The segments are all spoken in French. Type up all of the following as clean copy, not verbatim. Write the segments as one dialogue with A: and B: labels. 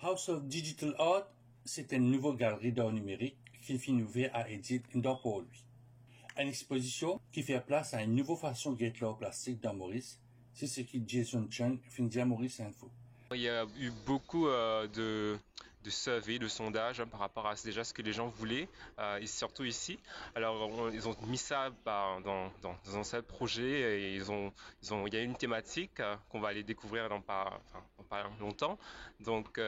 A: House of Digital Art, c'est une nouvelle galerie d'art numérique qui finit ouvert à Edith pour lui. Une exposition qui fait place à une nouvelle façon de guetter l'art plastique dans Maurice, c'est ce que Jason Chung finit dire à Maurice Info.
B: Il y a eu beaucoup de surveys, de sondages par rapport à déjà ce que les gens voulaient, et surtout ici. Alors ils ont mis ça dans un seul projet et il y a une thématique qu'on va aller découvrir dans pas longtemps. Donc,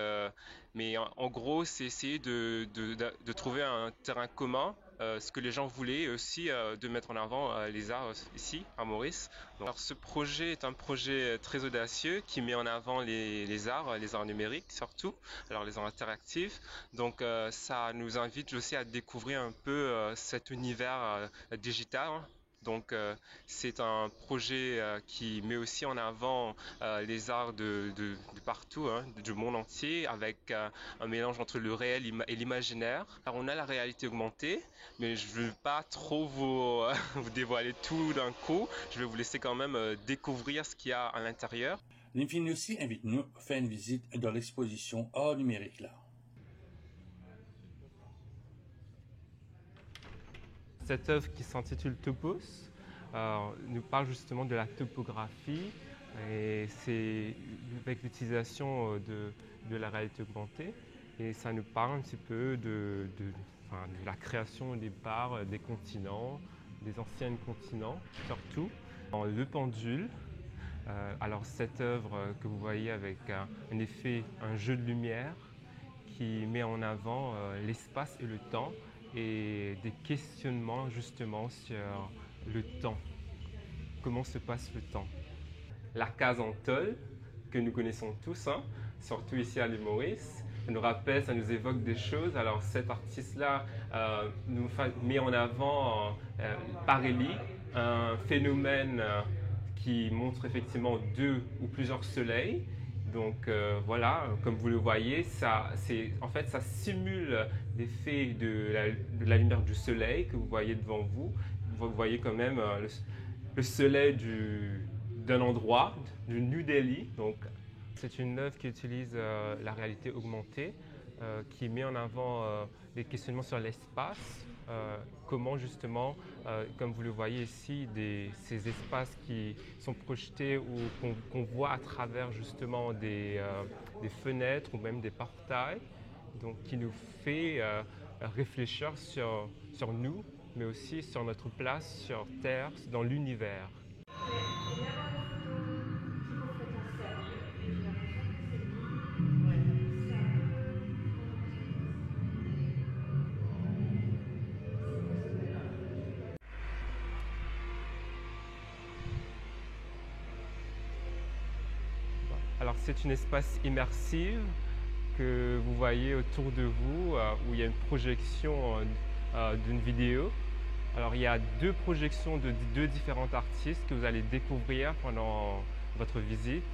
B: mais en gros, c'est essayer de trouver un terrain commun. Ce que les gens voulaient et aussi de mettre en avant les arts ici à Maurice. Donc, alors, ce projet est un projet très audacieux qui met en avant les arts numériques surtout, alors les arts interactifs. Donc ça nous invite aussi à découvrir un peu cet univers digital. Donc c'est un projet qui met aussi en avant les arts de partout, du monde entier, avec un mélange entre le réel et l'imaginaire. Alors on a la réalité augmentée, mais je ne veux pas trop vous dévoiler tout d'un coup. Je vais vous laisser quand même découvrir ce qu'il y a à l'intérieur.
A: L'Infini aussi invite nous à faire une visite dans l'exposition Art numérique là.
C: Cette œuvre qui s'intitule Topos nous parle justement de la topographie et c'est avec l'utilisation de la réalité augmentée et ça nous parle un petit peu de la création des départ des continents, des anciens continents surtout. Le pendule, alors cette œuvre que vous voyez avec un effet, un jeu de lumière qui met en avant l'espace et le temps et des questionnements justement sur le temps. Comment se passe le temps? La case en tôle que nous connaissons tous, surtout ici à l'île Maurice, ça nous rappelle, ça nous évoque des choses. Alors cet artiste-là nous met en avant Parélie, un phénomène qui montre effectivement deux ou plusieurs soleils. Donc voilà, comme vous le voyez, ça simule l'effet de la lumière du soleil que vous voyez devant vous. Vous voyez quand même le soleil d'un endroit, du New Delhi. Donc, c'est une œuvre qui utilise la réalité augmentée, qui met en avant des questionnements sur l'espace, comment justement, comme vous le voyez ici, ces espaces qui sont projetés ou qu'on voit à travers justement des fenêtres ou même des portails, donc qui nous fait réfléchir sur nous, mais aussi sur notre place sur Terre, dans l'univers. Alors c'est une espace immersive que vous voyez autour de vous où il y a une projection d'une vidéo. Alors il y a deux projections de deux différents artistes que vous allez découvrir pendant votre visite.